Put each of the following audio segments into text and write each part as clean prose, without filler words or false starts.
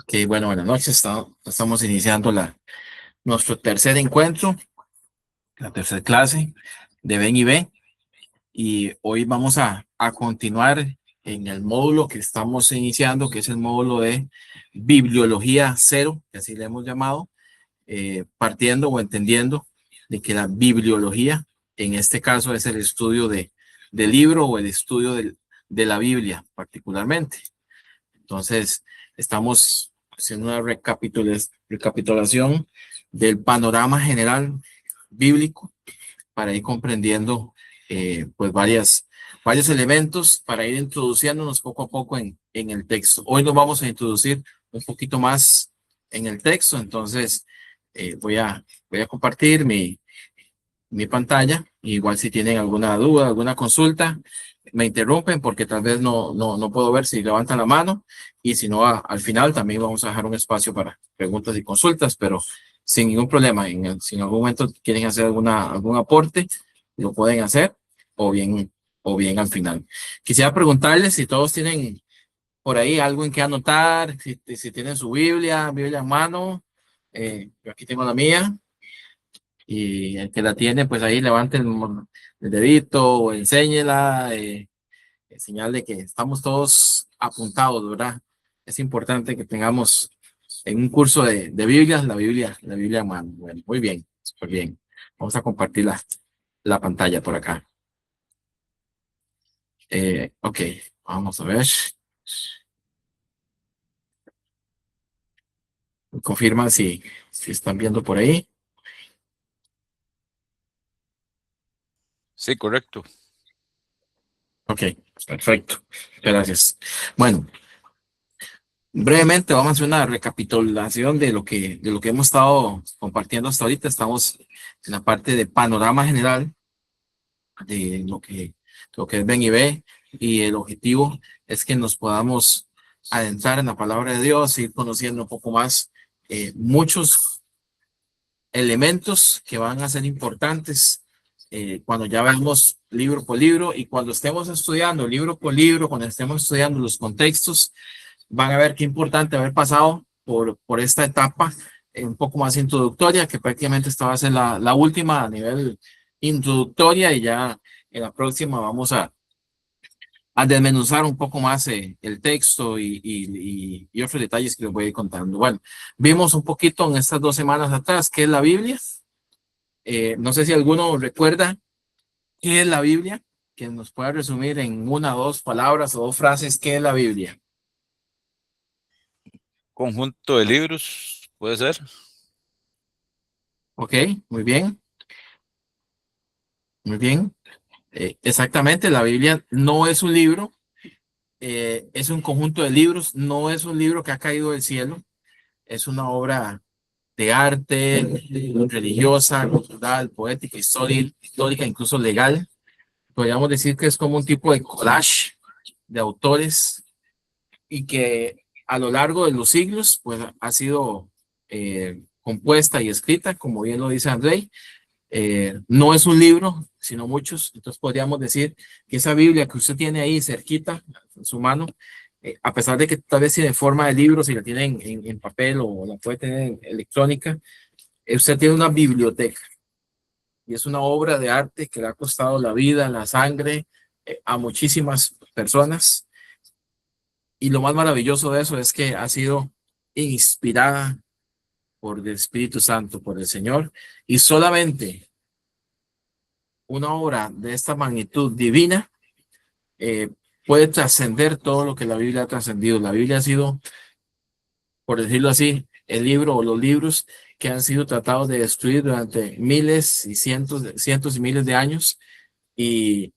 Que bueno, buenas noches. Estamos iniciando nuestro tercer encuentro, la tercera clase de Ven y Ve. Y hoy vamos a continuar en el módulo que estamos iniciando, que es el módulo de Bibliología Cero, que así le hemos llamado, partiendo o entendiendo de que la bibliología, en este caso, es el estudio del libro o el estudio de la Biblia particularmente. Entonces, estamos haciendo una recapitulación del panorama general bíblico para ir comprendiendo pues varios elementos para ir introduciéndonos poco a poco en el texto. Hoy nos vamos a introducir un poquito más en el texto, entonces voy a compartir mi pantalla. Igual si tienen alguna duda, alguna consulta, me interrumpen porque tal vez no puedo ver si levantan la mano, y si no, al final también vamos a dejar un espacio para preguntas y consultas, pero sin ningún problema. Si en algún momento quieren hacer algún aporte, lo pueden hacer, o bien al final. Quisiera preguntarles si todos tienen por ahí algo en que anotar, si tienen su Biblia en mano. Yo aquí tengo la mía. Y el que la tiene, pues ahí levante el dedito o enséñela, señal de que estamos todos apuntados, ¿verdad? Es importante que tengamos en un curso de Biblias, la Biblia en mano. Bueno, muy bien, súper bien. Vamos a compartir la pantalla por acá. Ok, vamos a ver. Confirma si están viendo por ahí. Sí, correcto. Ok, perfecto. Gracias. Bueno, brevemente vamos a hacer una recapitulación de lo que hemos estado compartiendo hasta ahorita. Estamos en la parte de panorama general de lo que es Ven y Ve, y el objetivo es que nos podamos adentrar en la palabra de Dios, ir conociendo un poco más muchos elementos que van a ser importantes cuando ya vemos libro por libro, y cuando estemos estudiando libro por libro, cuando estemos estudiando los contextos, van a ver qué importante haber pasado por esta etapa un poco más introductoria, que prácticamente esta va a ser la última a nivel introductoria, y ya en la próxima vamos a desmenuzar un poco más el texto y otros detalles que les voy a ir contando. Bueno, vimos un poquito en estas 2 semanas atrás qué es la Biblia. No sé si alguno recuerda qué es la Biblia, que nos pueda resumir en una o dos palabras o dos frases qué es la Biblia. Conjunto de libros, puede ser. Ok, muy bien, muy bien. Exactamente, la Biblia no es un libro, es un conjunto de libros, no es un libro que ha caído del cielo, es una obra de arte, religiosa, cultural, poética, histórica, incluso legal. Podríamos decir que es como un tipo de collage de autores, y que a lo largo de los siglos pues ha sido compuesta y escrita, como bien lo dice Andrei. No es un libro, sino muchos. Entonces podríamos decir que esa Biblia que usted tiene ahí cerquita en su mano, a pesar de que tal vez tiene forma de libro, si la tiene en papel o la puede tener en electrónica, usted tiene una biblioteca, y es una obra de arte que le ha costado la vida, la sangre a muchísimas personas. Y lo más maravilloso de eso es que ha sido inspirada por el Espíritu Santo, por el Señor, y solamente una obra de esta magnitud divina eh, puede trascender todo lo que la Biblia ha trascendido. La Biblia ha sido, por decirlo así, el libro o los libros que han sido tratados de destruir durante miles y cientos y miles de años, y,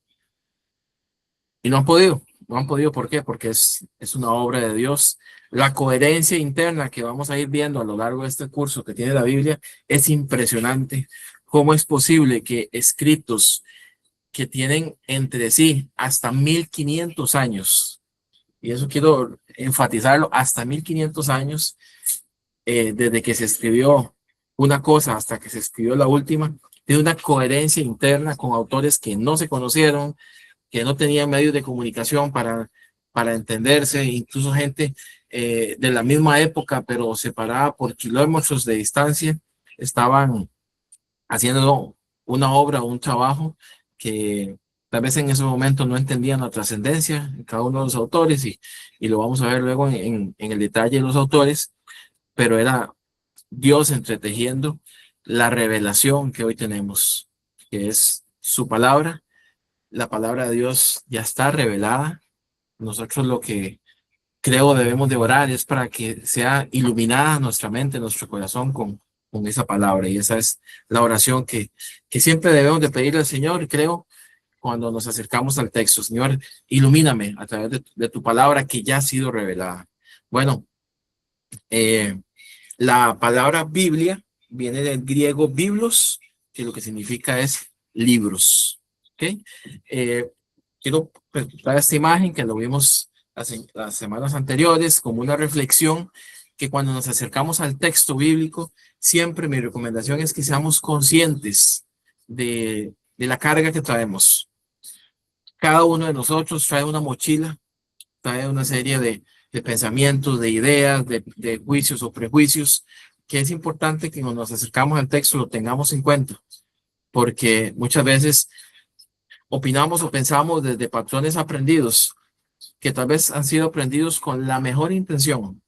y no han podido. ¿Por qué? Porque es una obra de Dios. La coherencia interna que vamos a ir viendo a lo largo de este curso que tiene la Biblia es impresionante. ¿Cómo es posible que escritos que tienen entre sí hasta 1500 años, y eso quiero enfatizarlo, hasta 1500 años, desde que se escribió una cosa hasta que se escribió la última, tiene una coherencia interna con autores que no se conocieron, que no tenían medios de comunicación para entenderse, incluso gente de la misma época, pero separada por kilómetros de distancia, estaban haciendo una obra o un trabajo que tal vez en ese momento no entendían la trascendencia de cada uno de los autores y lo vamos a ver luego en el detalle de los autores, pero era Dios entretejiendo la revelación que hoy tenemos, que es su palabra. La palabra de Dios ya está revelada. Nosotros lo que creo debemos de orar es para que sea iluminada nuestra mente, nuestro corazón con esa palabra. Y esa es la oración que siempre debemos de pedirle al Señor, creo, cuando nos acercamos al texto. Señor, ilumíname a través de tu palabra que ya ha sido revelada. Bueno, eh, la palabra Biblia viene del griego biblos, que lo que significa es libros. ¿Ok? Eh, quiero presentar esta imagen que lo vimos las semanas anteriores como una reflexión que cuando nos acercamos al texto bíblico, siempre mi recomendación es que seamos conscientes de la carga que traemos. Cada uno de nosotros trae una mochila, trae una serie de pensamientos, de ideas, de juicios o prejuicios, que es importante que cuando nos acercamos al texto lo tengamos en cuenta, porque muchas veces opinamos o pensamos desde patrones aprendidos, que tal vez han sido aprendidos con la mejor intención,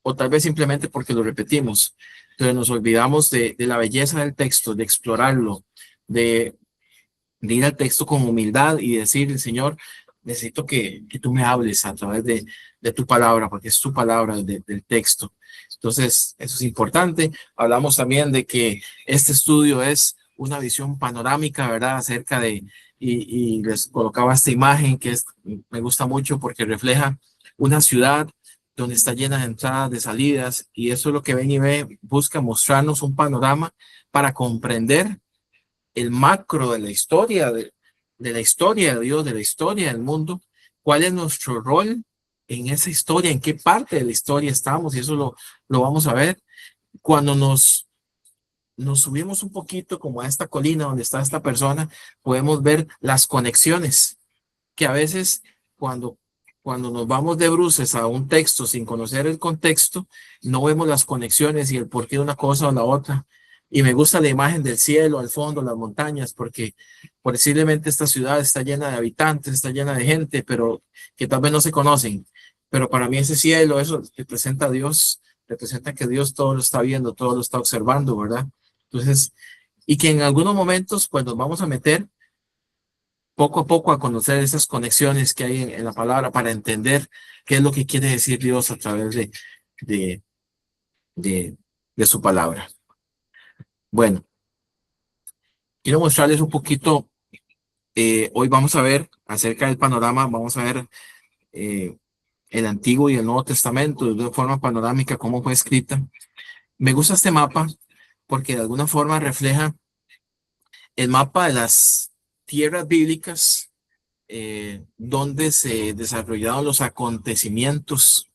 o tal vez simplemente porque lo repetimos, pero nos olvidamos de la belleza del texto, de explorarlo, de de ir al texto con humildad y decir, Señor, necesito que tú me hables a través de tu palabra, porque es tu palabra del texto. Entonces, eso es importante. Hablamos también de que este estudio es una visión panorámica, ¿verdad? Acerca y les colocaba esta imagen que es, me gusta mucho porque refleja una ciudad donde está llena de entradas, de salidas, y eso es lo que ven y ve, busca mostrarnos un panorama para comprender el macro de la historia, de la historia de Dios, de la historia del mundo, cuál es nuestro rol en esa historia, en qué parte de la historia estamos, y eso lo vamos a ver cuando nos subimos un poquito como a esta colina donde está esta persona, podemos ver las conexiones que a veces cuando, cuando nos vamos de bruces a un texto sin conocer el contexto, no vemos las conexiones y el porqué de una cosa o la otra. Y me gusta la imagen del cielo, al fondo, las montañas, porque posiblemente esta ciudad está llena de habitantes, está llena de gente, pero que tal vez no se conocen. Pero para mí ese cielo, eso representa a Dios, representa que Dios todo lo está viendo, todo lo está observando, ¿verdad? Entonces, y que en algunos momentos, pues nos vamos a meter poco a poco a conocer esas conexiones que hay en la palabra para entender qué es lo que quiere decir Dios a través de, de, de su palabra. Bueno, quiero mostrarles un poquito, hoy vamos a ver acerca del panorama, vamos a ver eh, el Antiguo y el Nuevo Testamento de una forma panorámica, cómo fue escrita. Me gusta este mapa porque de alguna forma refleja el mapa de las tierras bíblicas donde se desarrollaron los acontecimientos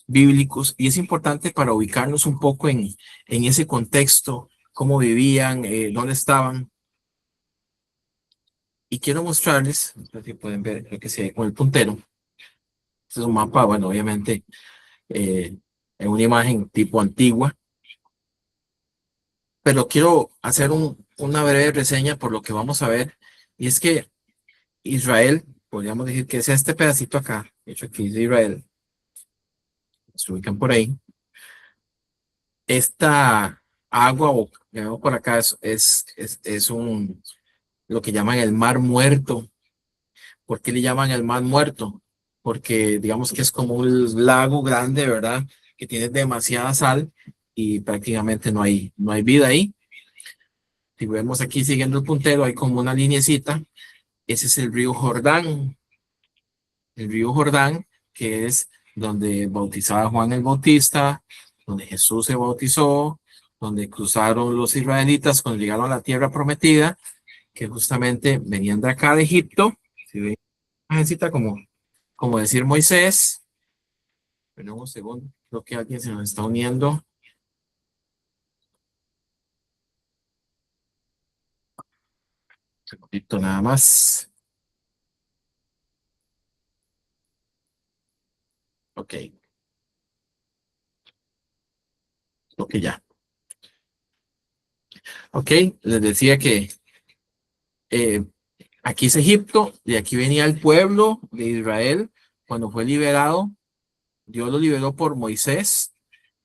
bíblicos y es importante para ubicarnos un poco en ese contexto, cómo vivían, dónde estaban. Y quiero mostrarles, no sé si pueden ver, creo que sí, con el puntero. Este es un mapa, bueno, obviamente, en una imagen tipo antigua, pero quiero hacer una breve reseña por lo que vamos a ver. Y es que Israel, podríamos decir que es este pedacito acá, de hecho aquí es Israel, se ubican por ahí. Esta agua, o que vemos por acá, es lo que llaman el mar muerto. ¿Por qué le llaman el mar muerto? Porque digamos que es como un lago grande, ¿verdad? Que tiene demasiada sal y prácticamente no hay vida ahí. Si vemos aquí siguiendo el puntero, hay como una linecita. Ese es el río Jordán, que es donde bautizaba Juan el Bautista, donde Jesús se bautizó, donde cruzaron los israelitas cuando llegaron a la tierra prometida, que justamente venían de acá de Egipto. Si ven, como decir Moisés. Pero un segundo, creo que alguien se nos está uniendo. Un segundito nada más. Ok. lo que ya. Ok, les decía que eh, aquí es Egipto, de aquí venía el pueblo de Israel cuando fue liberado. Dios lo liberó por Moisés.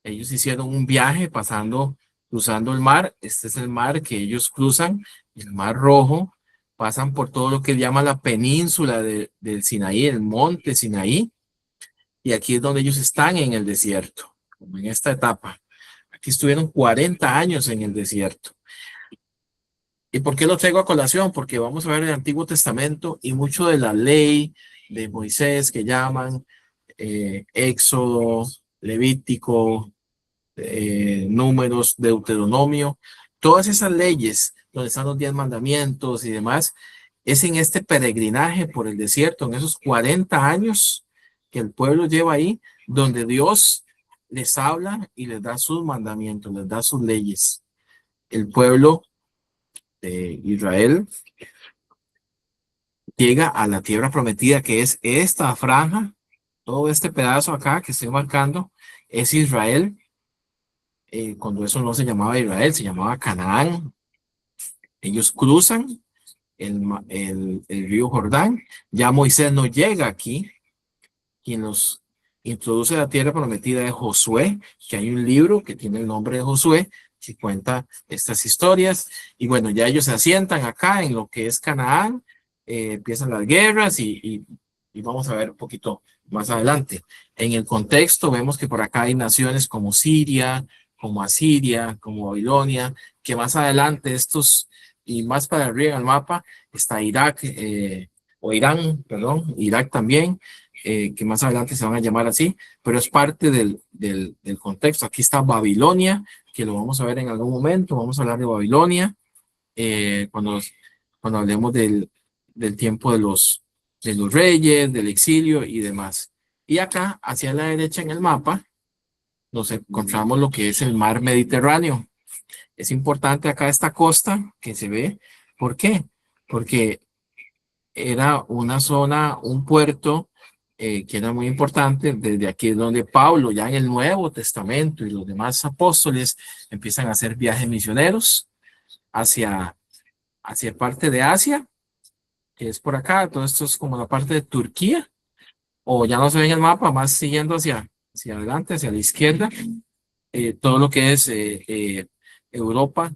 Ellos hicieron un viaje cruzando el mar. Este es el mar que ellos cruzan, el Mar Rojo. Pasan por todo lo que llama la península del Sinaí, el monte Sinaí. Y aquí es donde ellos están en el desierto, como en esta etapa. Aquí estuvieron 40 años en el desierto. ¿Y por qué lo traigo a colación? Porque vamos a ver el Antiguo Testamento y mucho de la ley de Moisés que llaman Éxodo, Levítico, Números, Deuteronomio, todas esas leyes donde están los 10 mandamientos y demás, es en este peregrinaje por el desierto, en esos 40 años que el pueblo lleva ahí, donde Dios les habla y les da sus mandamientos, les da sus leyes. El pueblo de Israel llega a la tierra prometida, que es esta franja, todo este pedazo acá que estoy marcando, es Israel. Cuando eso no se llamaba Israel, se llamaba Canaán. Ellos cruzan el río Jordán. Ya Moisés no llega aquí. Quien los introduce a la tierra prometida es Josué, que hay un libro que tiene el nombre de Josué, que cuenta estas historias. Y bueno, ya ellos se asientan acá en lo que es Canaán, empiezan las guerras y vamos a ver un poquito más adelante. En el contexto vemos que por acá hay naciones como Siria, como Asiria, como Babilonia, que más adelante estos, y más para arriba en el mapa, está Irak, o Irán, perdón, Irak también, que más adelante se van a llamar así, pero es parte del contexto. Aquí está Babilonia, que lo vamos a ver en algún momento, vamos a hablar de Babilonia, cuando hablemos del tiempo de los reyes, del exilio y demás. Y acá, hacia la derecha en el mapa, nos encontramos lo que es el mar Mediterráneo. Es importante acá esta costa que se ve. ¿Por qué? Porque era una zona, un puerto que era muy importante. Desde aquí es donde Pablo, ya en el Nuevo Testamento y los demás apóstoles, empiezan a hacer viajes misioneros hacia parte de Asia, que es por acá. Todo esto es como la parte de Turquía, o ya no se ve en el mapa, más siguiendo hacia adelante, hacia la izquierda, todo lo que es Europa,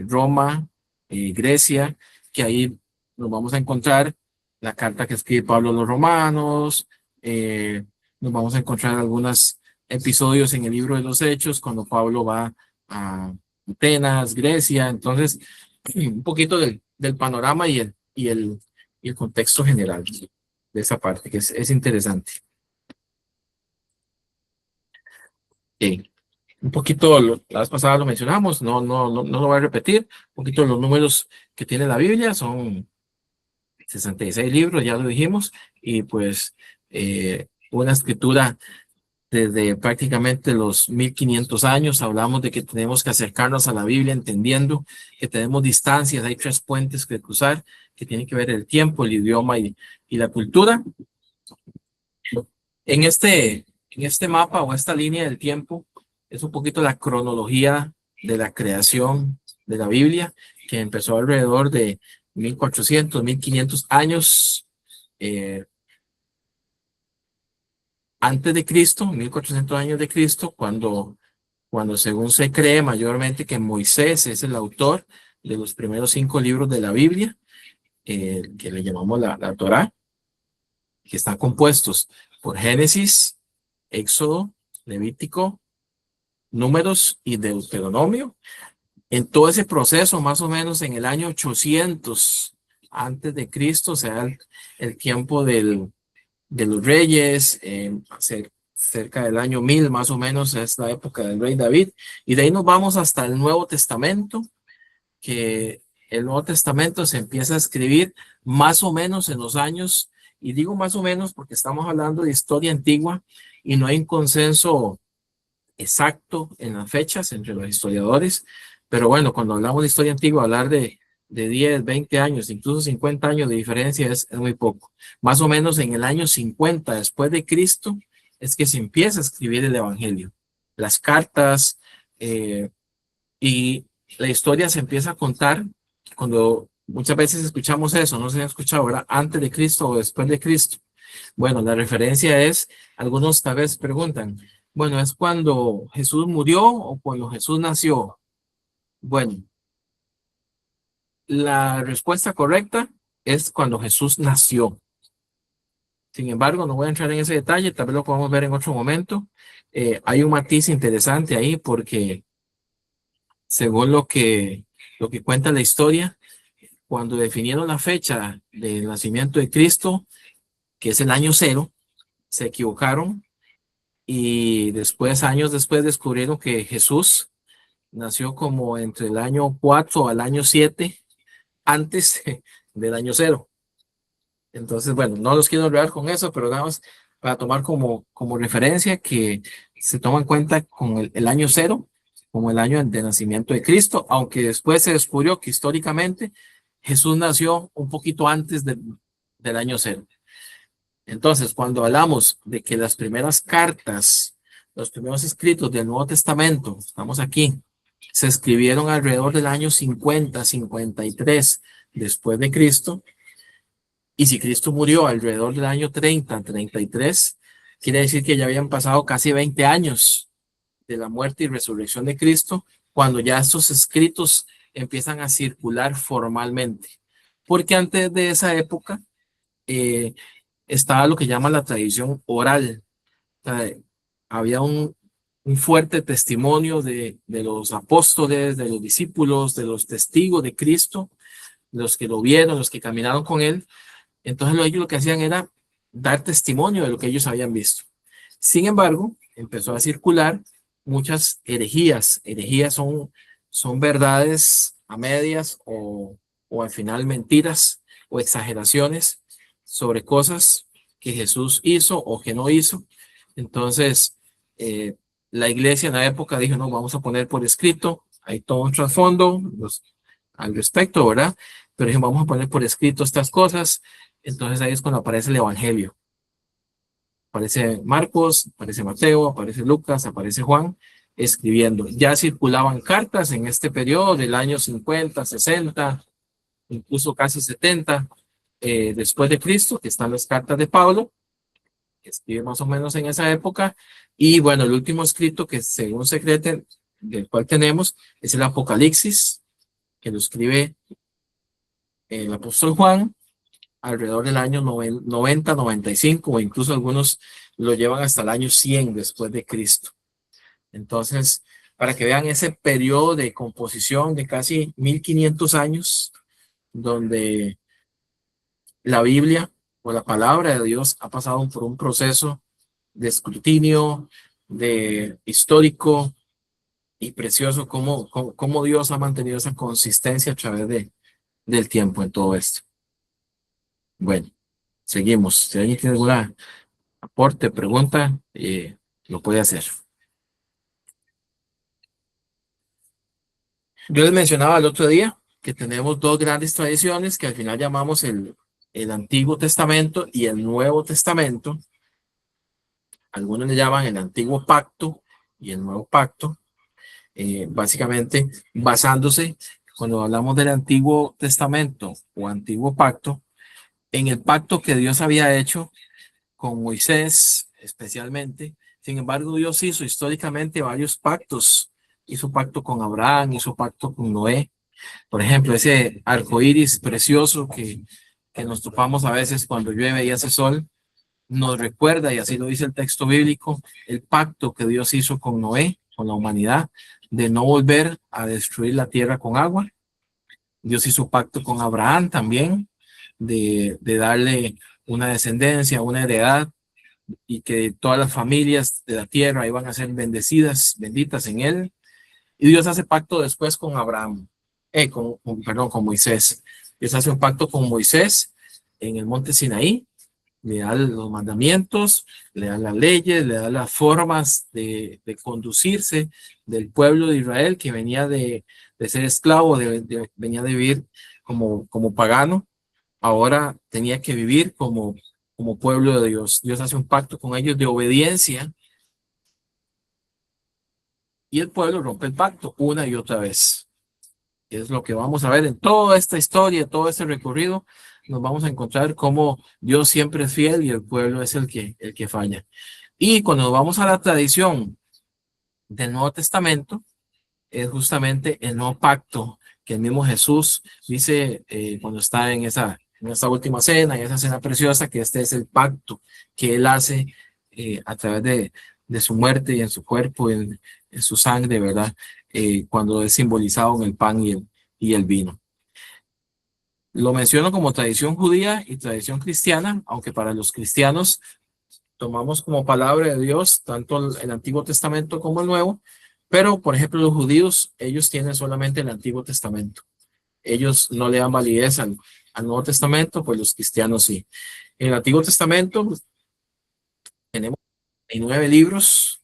Roma, Grecia, que ahí nos vamos a encontrar la carta que escribe Pablo a los romanos, nos vamos a encontrar algunos episodios en el libro de los Hechos, cuando Pablo va a Atenas, Grecia. Entonces, un poquito del panorama y el contexto general de esa parte, que es interesante. Un poquito, la vez pasada lo mencionamos, no lo voy a repetir. Un poquito los números que tiene la Biblia son 66 libros, ya lo dijimos, y pues una escritura desde prácticamente los 1500 años. Hablamos de que tenemos que acercarnos a la Biblia entendiendo que tenemos distancias, hay 3 puentes que cruzar, que tienen que ver el tiempo, el idioma y la cultura. En este mapa o esta línea del tiempo es un poquito la cronología de la creación de la Biblia, que empezó alrededor de 1400, 1500 años antes de Cristo, 1400 años de Cristo, cuando según se cree mayormente que Moisés es el autor de los primeros 5 libros de la Biblia, que le llamamos la Torá, que están compuestos por Génesis, Éxodo, Levítico, Números y Deuteronomio. En todo ese proceso, más o menos en el año 800 antes de Cristo, o sea, el tiempo de los reyes, cerca del año 1000 más o menos, es la época del rey David, y de ahí nos vamos hasta el Nuevo Testamento, que el Nuevo Testamento se empieza a escribir más o menos en los años, y digo más o menos porque estamos hablando de historia antigua y no hay un consenso exacto en las fechas entre los historiadores, pero bueno, cuando hablamos de historia antigua, hablar de 10, 20 años, incluso 50 años de diferencia es muy poco. Más o menos en el año 50 después de Cristo es que se empieza a escribir el Evangelio. Las cartas, Y la historia se empieza a contar cuando muchas veces escuchamos eso, no se ha escuchado, ¿verdad? Antes de Cristo o después de Cristo. Bueno, la referencia es, algunos tal vez preguntan, bueno, ¿es cuando Jesús murió o cuando Jesús nació? Bueno, la respuesta correcta es cuando Jesús nació. Sin embargo, no voy a entrar en ese detalle, tal vez lo podamos ver en otro momento. Hay un matiz interesante ahí porque según lo que cuenta la historia, cuando definieron la fecha del nacimiento de Cristo, que es el año cero, se equivocaron y después, años después, descubrieron que Jesús nació como entre el año 4 al año 7 antes del año cero. Entonces, bueno, no los quiero enredar con eso, pero nada más para tomar como referencia que se toma en cuenta con el año cero, como el año de nacimiento de Cristo, aunque después se descubrió que históricamente Jesús nació un poquito antes del año cero. Entonces, cuando hablamos de que las primeras cartas, los primeros escritos del Nuevo Testamento, estamos aquí, se escribieron alrededor del año 50, 53 después de Cristo, y si Cristo murió alrededor del año 30, 33, quiere decir que ya habían pasado casi 20 años de la muerte y resurrección de Cristo, cuando ya estos escritos empiezan a circular formalmente. Porque antes de esa época eh, estaba lo que llama la tradición oral. O sea, había un fuerte testimonio de los apóstoles, de los discípulos, de los testigos de Cristo, los que lo vieron, los que caminaron con él. Entonces ellos lo que hacían era dar testimonio de lo que ellos habían visto. Sin embargo, empezó a circular muchas herejías. Herejías son verdades a medias o al final mentiras o exageraciones sobre cosas que Jesús hizo o que no hizo. Entonces, la iglesia en la época dijo, no, vamos a poner por escrito, hay todo un trasfondo al respecto, ¿verdad? Pero dijo, vamos a poner por escrito estas cosas. Entonces ahí es cuando aparece el Evangelio. Aparece Marcos, aparece Mateo, aparece Lucas, aparece Juan escribiendo. Ya circulaban cartas en este periodo del año 50, 60, incluso casi 70 después de Cristo, que están las cartas de Pablo, que escribe más o menos en esa época. Y bueno, el último escrito que según se cree del cual tenemos es el Apocalipsis, que lo escribe el apóstol Juan alrededor del año 90, 95 o incluso algunos lo llevan hasta el año 100 después de Cristo. Entonces, para que vean ese periodo de composición de casi 1500 años, donde la Biblia o la palabra de Dios ha pasado por un proceso de escrutinio, de histórico y precioso, cómo Dios ha mantenido esa consistencia a través del tiempo en todo esto. Bueno, seguimos. Si alguien tiene alguna aporte, pregunta, lo puede hacer. Yo les mencionaba el otro día que tenemos dos grandes tradiciones que al final llamamos el Antiguo Testamento y el Nuevo Testamento. Algunos le llaman el Antiguo Pacto y el Nuevo Pacto, básicamente basándose, cuando hablamos del Antiguo Testamento o Antiguo Pacto, en el pacto que Dios había hecho con Moisés especialmente. Sin embargo, Dios hizo históricamente varios pactos. Hizo pacto con Abraham, hizo pacto con Noé. Por ejemplo, ese arco iris precioso que nos topamos a veces cuando llueve y hace sol, nos recuerda, y así lo dice el texto bíblico, el pacto que Dios hizo con Noé, con la humanidad, de no volver a destruir la tierra con agua. Dios hizo pacto con Abraham también, de darle una descendencia, una heredad, y que todas las familias de la tierra iban a ser bendecidas, benditas en él. Y Dios hace pacto después con Abraham, perdón, con Moisés. Dios hace un pacto con Moisés en el monte Sinaí, le da los mandamientos, le da las leyes, le da las formas de conducirse del pueblo de Israel que venía de ser esclavo, venía de vivir como pagano, ahora tenía que vivir como pueblo de Dios. Dios hace un pacto con ellos de obediencia y el pueblo rompe el pacto una y otra vez. Es lo que vamos a ver en toda esta historia, todo este recorrido. Nos vamos a encontrar cómo Dios siempre es fiel y el pueblo es el que falla. Y cuando vamos a la tradición del Nuevo Testamento, es justamente el nuevo pacto que el mismo Jesús dice cuando está en esa última cena, en esa cena preciosa, que este es el pacto que él hace a través de su muerte y en su cuerpo, en su sangre, ¿verdad? Cuando es simbolizado en el pan y el vino. Lo menciono como tradición judía y tradición cristiana, aunque para los cristianos tomamos como palabra de Dios tanto el Antiguo Testamento como el Nuevo, pero por ejemplo los judíos, ellos tienen solamente el Antiguo Testamento. Ellos no le dan validez al Nuevo Testamento, pues los cristianos sí. En el Antiguo Testamento tenemos 39 libros,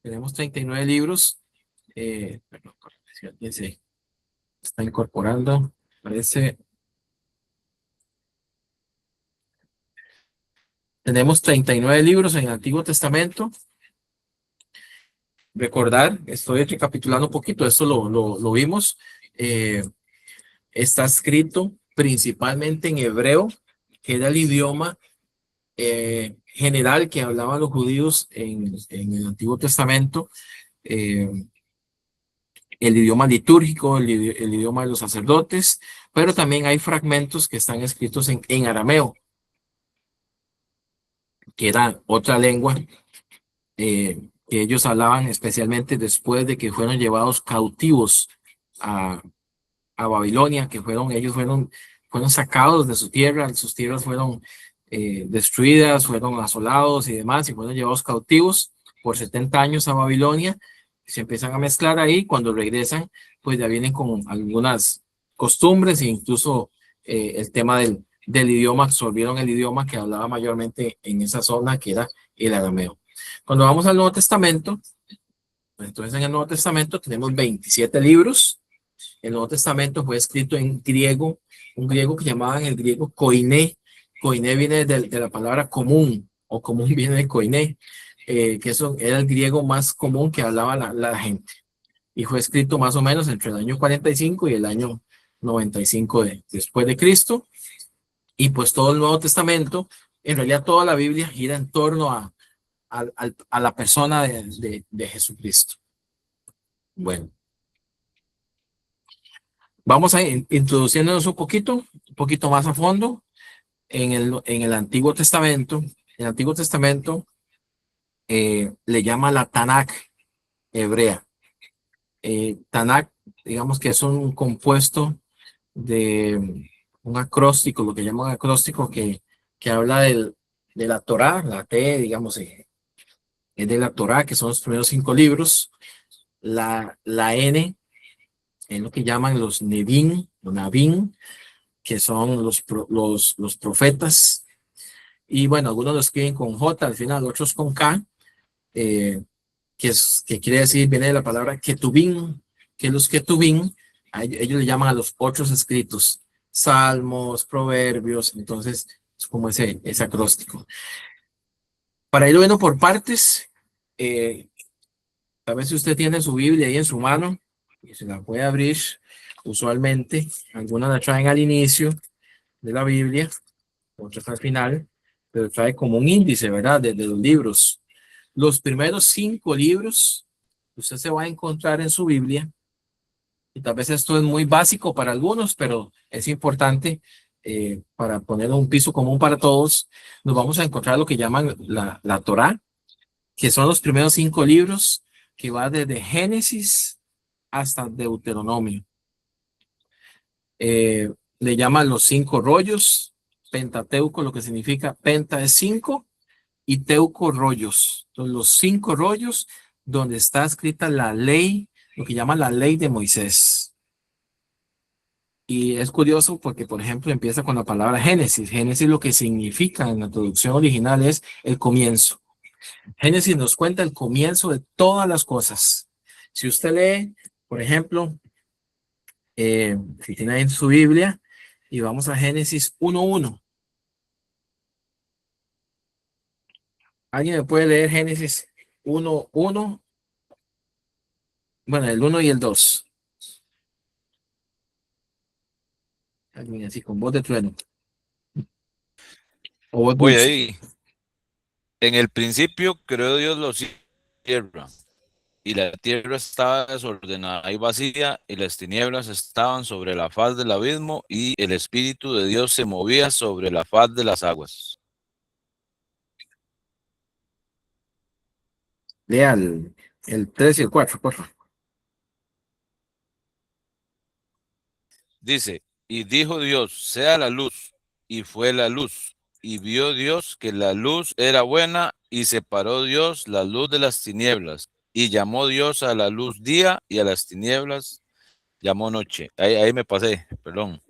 tenemos 39 libros, perdón, si alguien se está incorporando, parece, tenemos 39 libros en el Antiguo Testamento. Recordar, estoy recapitulando un poquito, esto lo vimos, está escrito principalmente en hebreo, que era el idioma general que hablaban los judíos en el Antiguo Testamento, eh, el idioma litúrgico, el idioma de los sacerdotes, pero también hay fragmentos que están escritos en arameo, que era otra lengua que ellos hablaban especialmente después de que fueron llevados cautivos a Babilonia, que fueron sacados de su tierra, sus tierras fueron destruidas, fueron asolados y demás, y fueron llevados cautivos por 70 años a Babilonia. Se empiezan a mezclar ahí, cuando regresan, pues ya vienen con algunas costumbres e incluso el tema del idioma, absorbieron el idioma que hablaba mayormente en esa zona, que era el arameo. Cuando vamos al Nuevo Testamento, pues entonces en el Nuevo Testamento tenemos 27 libros. El Nuevo Testamento fue escrito en griego, un griego que llamaban el griego koiné. Koiné viene de la palabra común, o común viene de koiné, que eso era el griego más común que hablaba la gente. Y fue escrito más o menos entre el año 45 y el año 95 después de Cristo. Y pues todo el Nuevo Testamento, en realidad toda la Biblia gira en torno a la persona de Jesucristo. Bueno. Vamos a introduciéndonos un poquito más a fondo en el Antiguo Testamento. El Antiguo Testamento le llama la Tanakh hebrea. Tanakh, digamos que es un compuesto de un acróstico, lo que llaman acróstico, que habla de la Torá, la T, digamos, es de la Torá, que son los primeros 5 libros. La N es lo que llaman los Nevim, o Navim, que son los profetas, y bueno, algunos lo escriben con J al final, otros con K, eh, que quiere decir, viene de la palabra Ketubim, que los Ketubim, ellos le llaman a los otros escritos, Salmos, Proverbios, entonces es como ese acróstico. Para ir viendo por partes, a ver si usted tiene su Biblia ahí en su mano, y se la puede abrir, usualmente, algunas la traen al inicio de la Biblia, otras al final, pero trae como un índice, ¿verdad? De los libros. Los primeros 5 libros usted se va a encontrar en su Biblia, y tal vez esto es muy básico para algunos, pero es importante para poner un piso común para todos. Nos vamos a encontrar lo que llaman la Torá, que son los primeros 5 libros, que va desde Génesis hasta Deuteronomio. Le llaman los 5 rollos, Pentateuco, lo que significa penta es 5 y teuco rollos. Entonces, los 5 rollos donde está escrita la ley, lo que llaman la ley de Moisés. Y es curioso porque, por ejemplo, empieza con la palabra Génesis. Génesis lo que significa en la traducción original es el comienzo. Génesis nos cuenta el comienzo de todas las cosas. Si usted lee, por ejemplo, si tiene ahí en su Biblia, y vamos a Génesis 1:1. ¿Alguien me puede leer Génesis 1:1? Bueno, el 1 y el 2. Alguien así con voz de trueno. O voz Voy dulce. ahí. En el principio creó Dios los cielos y la tierra, y la tierra estaba desordenada y vacía, y las tinieblas estaban sobre la faz del abismo, y el Espíritu de Dios se movía sobre la faz de las aguas. Lea el 3 y el 4, por favor. Dice, y dijo Dios, sea la luz, y fue la luz. Y vio Dios que la luz era buena, y separó Dios la luz de las tinieblas. Y llamó Dios a la luz día, y a las tinieblas llamó noche. Ahí me pasé, perdón.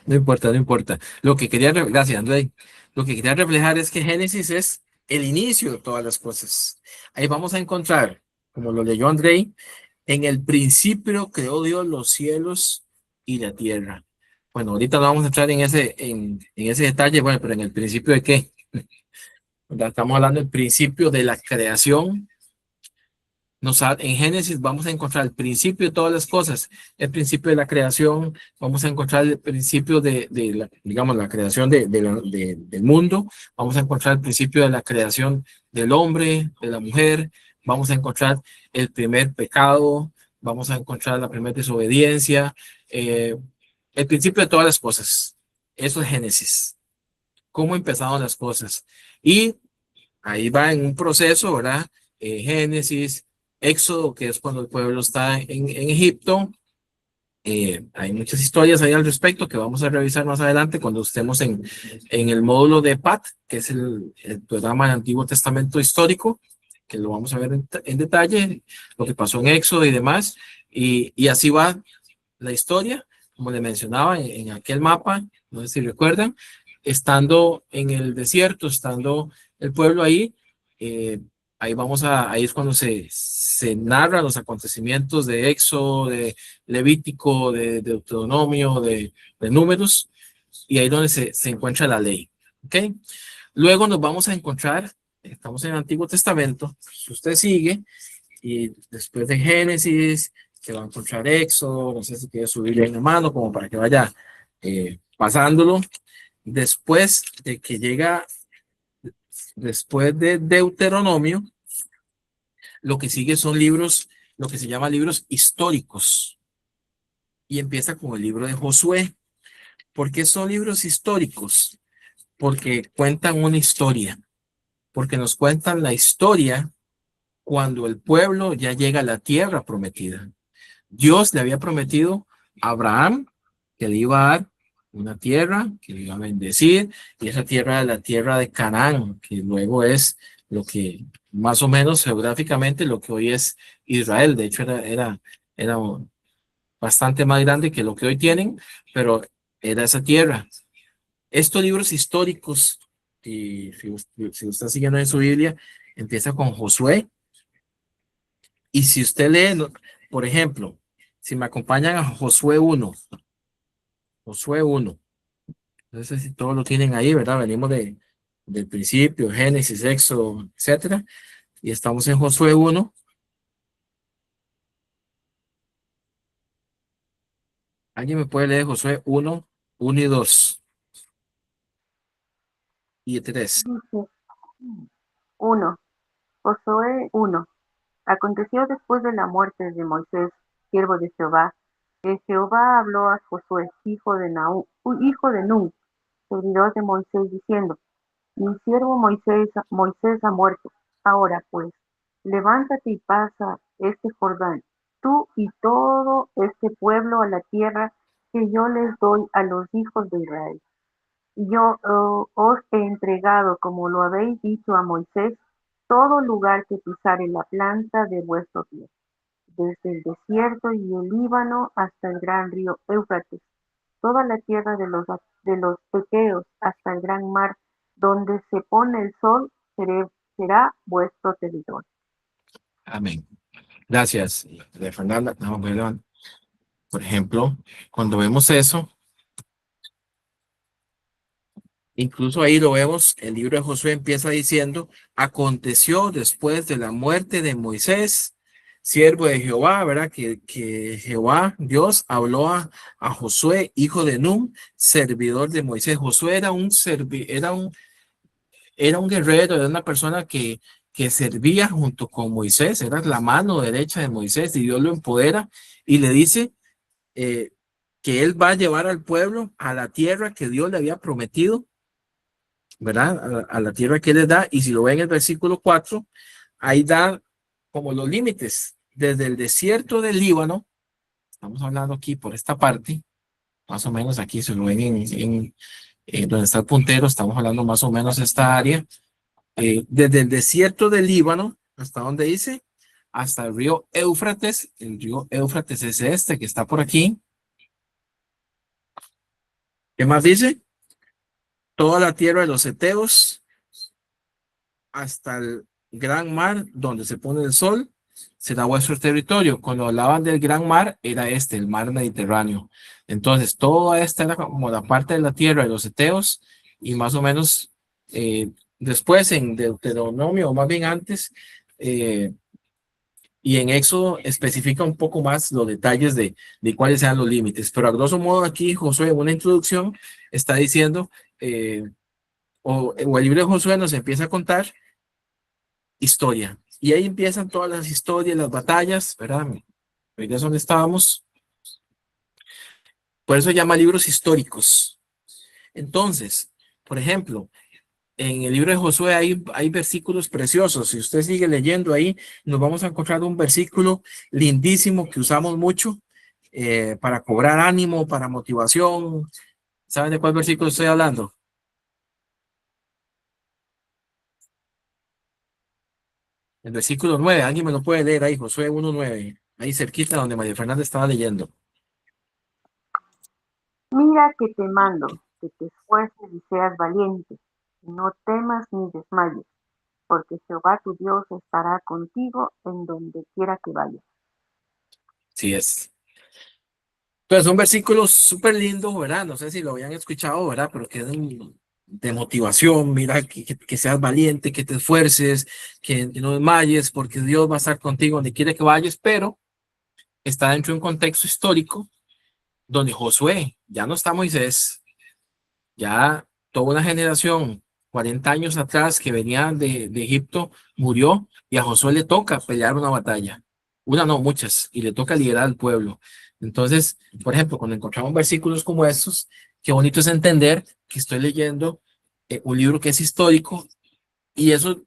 No importa, no importa. Lo que quería, gracias, André. Lo que quería reflejar es que Génesis es el inicio de todas las cosas. Ahí vamos a encontrar, como lo leyó André, en el principio creó Dios los cielos y la tierra. Bueno, ahorita no vamos a entrar en ese detalle, bueno, pero en el principio de qué. ¿Verdad? Estamos hablando del principio de la creación. En Génesis vamos a encontrar el principio de todas las cosas, el principio de la creación, vamos a encontrar el principio de la, digamos, la creación del mundo, vamos a encontrar el principio de la creación del hombre, de la mujer, vamos a encontrar el primer pecado, vamos a encontrar la primera desobediencia, el principio de todas las cosas. Eso es Génesis, cómo empezaron las cosas. Y ahí va en un proceso, ¿verdad? Génesis, Éxodo, que es cuando el pueblo está en Egipto. Hay muchas historias ahí al respecto que vamos a revisar más adelante cuando estemos en el módulo de PAT, que es el programa del Antiguo Testamento histórico, que lo vamos a ver en detalle, lo que pasó en Éxodo y demás. Y así va la historia, como le mencionaba en aquel mapa, no sé si recuerdan, estando en el desierto, estando el pueblo ahí, eh, ahí es cuando se narran los acontecimientos de Éxodo, de Levítico, de Deuteronomio, de Números, y ahí donde se encuentra la ley. ¿Ok? Luego nos vamos a encontrar, estamos en el Antiguo Testamento, si usted sigue, y después de Génesis, que va a encontrar Éxodo, no sé si quiere subirle en la mano, como para que vaya pasándolo. Después de que llega, después de Deuteronomio, lo que sigue son libros, lo que se llama libros históricos. Y empieza con el libro de Josué. ¿Por qué son libros históricos? Porque cuentan una historia, porque nos cuentan la historia cuando el pueblo ya llega a la tierra prometida. Dios le había prometido a Abraham que le iba a dar una tierra, que le iba a bendecir, y esa tierra era la tierra de Canaán, que luego es lo que más o menos geográficamente lo que hoy es Israel. De hecho, era bastante más grande que lo que hoy tienen, pero era esa tierra. Estos libros históricos, y si usted está siguiendo en su Biblia, empieza con Josué, y si usted lee, por ejemplo, si me acompañan a Josué 1, no sé si todos lo tienen ahí, ¿verdad? Venimos del principio, Génesis, Éxodo, etcétera, y estamos en Josué 1. ¿Alguien me puede leer Josué 1 y 2 y 3? Dice 1. Josué 1. Aconteció después de la muerte de Moisés, siervo de Jehová, que Jehová habló a Josué, hijo de Nun, servidor de Moisés, diciendo: Mi siervo Moisés ha muerto. Ahora pues, levántate y pasa este Jordán, tú y todo este pueblo, a la tierra que yo les doy a los hijos de Israel. Yo os he entregado, como lo habéis dicho a Moisés, todo lugar que pisare la planta de vuestro pie, desde el desierto y el Líbano hasta el gran río Éufrates, toda la tierra de los Pequeos hasta el gran mar, donde se pone el sol, será vuestro territorio. Amén. Gracias, de Fernanda. No, perdón. Por ejemplo, cuando vemos eso, incluso ahí lo vemos, el libro de Josué empieza diciendo: aconteció después de la muerte de Moisés, siervo de Jehová, ¿verdad? Que Jehová, Dios, habló a Josué, hijo de Nun, servidor de Moisés. Josué era un guerrero, era una persona que servía junto con Moisés, era la mano derecha de Moisés y Dios lo empodera y le dice eh, que él va a llevar al pueblo a la tierra que Dios le había prometido, ¿verdad? A la tierra que les da. Y si lo ven en el versículo 4, ahí da como los límites, desde el desierto del Líbano, estamos hablando aquí por esta parte, más o menos aquí se lo ven en donde está el puntero, estamos hablando más o menos esta área, desde el desierto del Líbano, hasta donde dice, hasta el río Éufrates. El río Éufrates es este que está por aquí. ¿Qué más dice? Toda la tierra de los Heteos, hasta el gran mar donde se pone el sol, será vuestro territorio. Cuando hablaban del gran mar, era este, el mar Mediterráneo. Entonces, toda esta era como la parte de la tierra de los Heteos, y más o menos después en Deuteronomio, o más bien antes, y en Éxodo especifica un poco más los detalles de cuáles sean los límites. Pero a grosso modo aquí Josué en una introducción está diciendo, o el libro de Josué nos empieza a contar historia. Y ahí empiezan todas las historias, las batallas, ¿verdad? Ahí es donde estábamos. Por eso se llama libros históricos. Entonces, por ejemplo, en el libro de Josué hay versículos preciosos. Si usted sigue leyendo ahí, nos vamos a encontrar un versículo lindísimo que usamos mucho para cobrar ánimo, para motivación. ¿Saben de cuál versículo estoy hablando? El versículo 9. Alguien me lo puede leer ahí, Josué 1:9. Ahí cerquita donde María Fernanda estaba leyendo. Mira que te mando, que te esfuerces y seas valiente, y no temas ni desmayes, porque Jehová tu Dios estará contigo en donde quiera que vayas. Sí es. Pues un versículo súper lindo, ¿verdad? No sé si lo habían escuchado, ¿verdad? Pero que es de motivación, mira, que seas valiente, que te esfuerces, que no desmayes, porque Dios va a estar contigo donde quiera que vayas, pero está dentro de un contexto histórico donde Josué, ya no está Moisés, ya toda una generación, 40 años atrás, que venía de Egipto, murió y a Josué le toca pelear una batalla. Una no, muchas, y le toca liderar al pueblo. Entonces, por ejemplo, cuando encontramos versículos como estos, qué bonito es entender que estoy leyendo un libro que es histórico y eso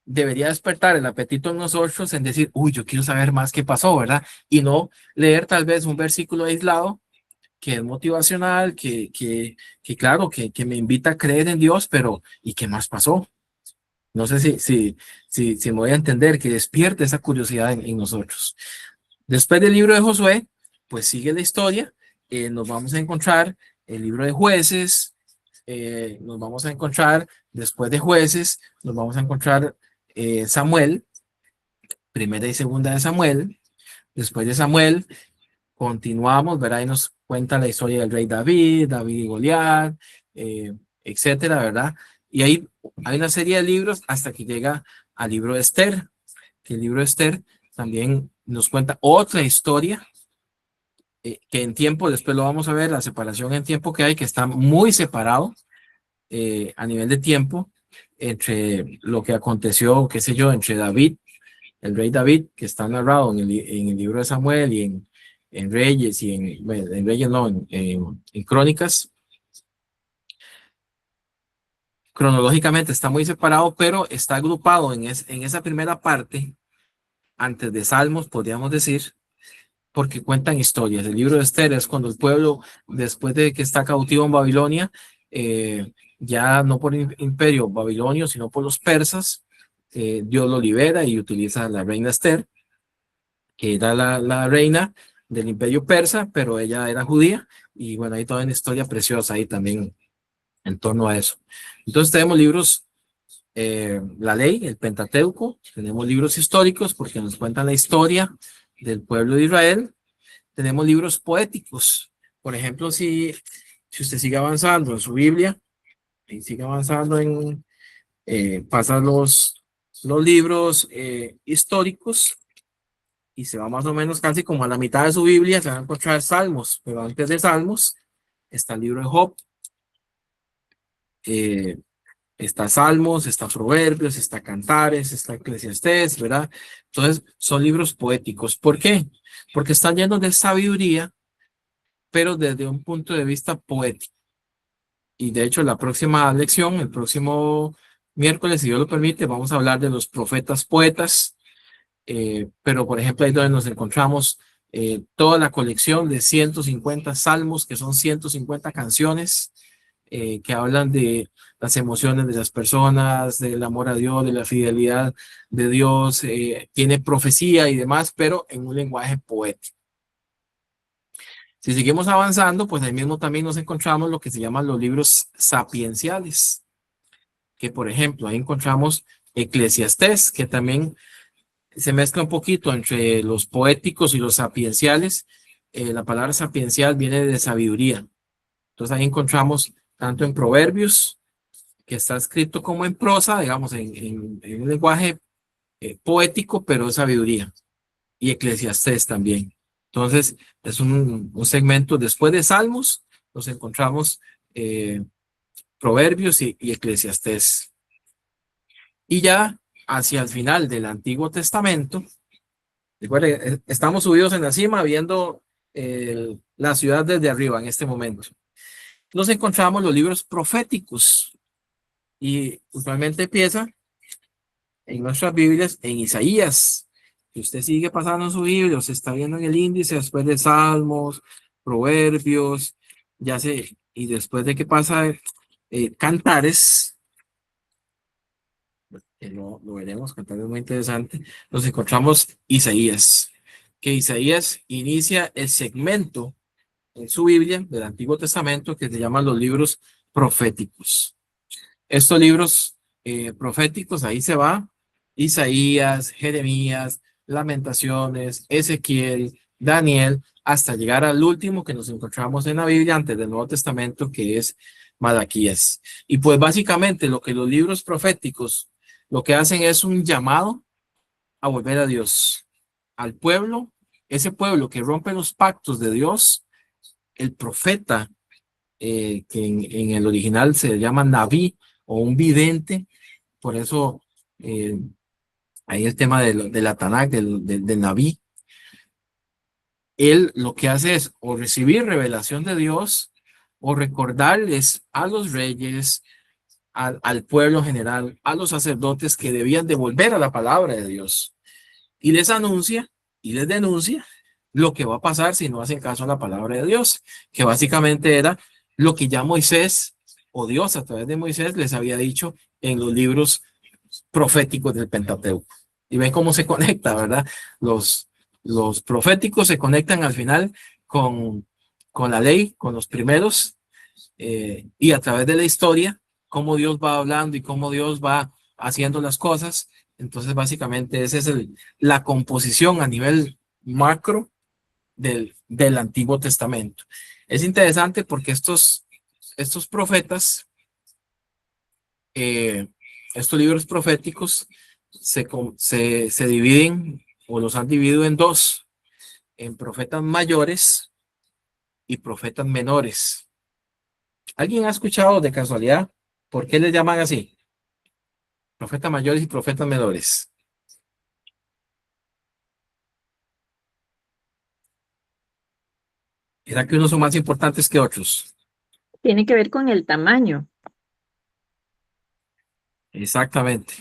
debería despertar el apetito en nosotros en decir, uy, yo quiero saber más qué pasó, ¿verdad? Y no leer tal vez un versículo aislado que es motivacional, que claro, que me invita a creer en Dios, pero ¿y qué más pasó? No sé si me voy a entender, que despierte esa curiosidad en nosotros. Después del libro de Josué, pues sigue la historia. Nos vamos a encontrar el libro de Jueces, nos vamos a encontrar después de Jueces, nos vamos a encontrar Samuel, primera y segunda de Samuel. Después de Samuel, continuamos, ¿verdad? Y nos cuenta la historia del rey David, David y Goliat, etcétera, ¿verdad? Y ahí hay una serie de libros hasta que llega al libro de Esther, que el libro de Esther también nos cuenta otra historia, que en tiempo, después lo vamos a ver, la separación en tiempo que hay, que está muy separado a nivel de tiempo entre lo que aconteció, qué sé yo, entre David, el rey David, que está narrado en el libro de Samuel y en Reyes y en Reyes no, en Crónicas. Cronológicamente está muy separado, pero está agrupado en esa primera parte, antes de Salmos, podríamos decir, porque cuentan historias. El libro de Esther es cuando el pueblo, después de que está cautivo en Babilonia, ya no por el imperio babilonio, sino por los persas, Dios lo libera y utiliza a la reina Esther, que era la reina del imperio persa, pero ella era judía, y bueno, hay toda una historia preciosa ahí también en torno a eso. Entonces tenemos libros, la ley, el Pentateuco, tenemos libros históricos porque nos cuentan la historia del pueblo de Israel, tenemos libros poéticos, por ejemplo, si usted sigue avanzando en su Biblia, y sigue avanzando pasan los libros históricos, y se va más o menos casi como a la mitad de su Biblia, se va a encontrar Salmos, pero antes de Salmos está el libro de Job, eh, está Salmos, está Proverbios, está Cantares, está Eclesiastés, ¿verdad? Entonces son libros poéticos. ¿Por qué? Porque están llenos de sabiduría, pero desde un punto de vista poético. Y de hecho, la próxima lección, el próximo miércoles, si Dios lo permite, vamos a hablar de los profetas poetas. Pero, por ejemplo, ahí donde nos encontramos toda la colección de 150 salmos, que son 150 canciones que hablan de las emociones de las personas, del amor a Dios, de la fidelidad de Dios, tiene profecía y demás, pero en un lenguaje poético. Si seguimos avanzando, pues ahí mismo también nos encontramos lo que se llaman los libros sapienciales, que por ejemplo, ahí encontramos Eclesiastés, que también se mezcla un poquito entre los poéticos y los sapienciales. La palabra sapiencial viene de sabiduría. Entonces ahí encontramos tanto en Proverbios, que está escrito como en prosa, digamos, en un lenguaje poético, pero de sabiduría. Y Eclesiastés también. Entonces, es un segmento después de Salmos, nos encontramos Proverbios y Eclesiastés. Y ya hacia el final del Antiguo Testamento, recuerden, estamos subidos en la cima viendo la ciudad desde arriba en este momento. Nos encontramos los libros proféticos y usualmente empieza en nuestras Biblias en Isaías. Si usted sigue pasando en su Biblia, se está viendo en el índice después de Salmos, Proverbios, ya sé, y después de que pasa Cantares, que lo veremos, Cantares es muy interesante, nos encontramos Isaías, que Isaías inicia el segmento en su Biblia del Antiguo Testamento que se llaman los libros proféticos. Estos libros proféticos, ahí se va Isaías, Jeremías, Lamentaciones, Ezequiel, Daniel, hasta llegar al último que nos encontramos en la Biblia antes del Nuevo Testamento, que es Malaquías. Y pues básicamente lo que los libros proféticos lo que hacen es un llamado a volver a Dios, al pueblo, ese pueblo que rompe los pactos de Dios, el profeta, que en el original se llama Naví o un vidente, por eso ahí el tema de la Tanakh, del Naví. Él lo que hace es o recibir revelación de Dios o recordarles a los reyes, al pueblo general, a los sacerdotes que debían devolver a la palabra de Dios. Y les anuncia y les denuncia lo que va a pasar si no hacen caso a la palabra de Dios, que básicamente era lo que ya Moisés o Dios a través de Moisés les había dicho en los libros proféticos del Pentateuco. Y ven cómo se conecta, ¿verdad? Los proféticos se conectan al final con la ley, con los primeros, y a través de la historia, cómo Dios va hablando y cómo Dios va haciendo las cosas. Entonces, básicamente, esa es la composición a nivel macro del Antiguo Testamento. Es interesante porque estos profetas, estos libros proféticos, se dividen o los han dividido en dos, en profetas mayores y profetas menores. ¿Alguien ha escuchado de casualidad por qué les llaman así? Profetas mayores y profetas menores. ¿Será que unos son más importantes que otros? Tiene que ver con el tamaño. Exactamente,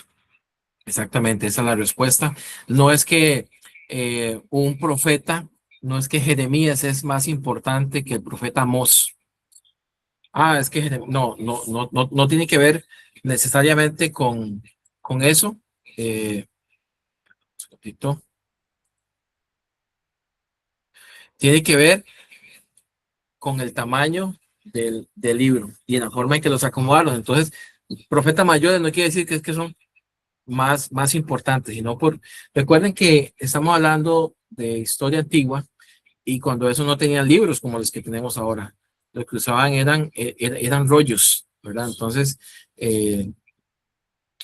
exactamente, esa es la respuesta. No es que un profeta, no es que Jeremías es más importante que el profeta Amós. Es que no tiene que ver necesariamente con eso. Tiene que ver con el tamaño del libro y en la forma en que los acomodaron. Entonces, profetas mayores no quiere decir que es que son más importantes, sino recuerden que estamos hablando de historia antigua y cuando eso no tenían libros como los que tenemos ahora, lo que usaban eran rollos, ¿verdad? Entonces,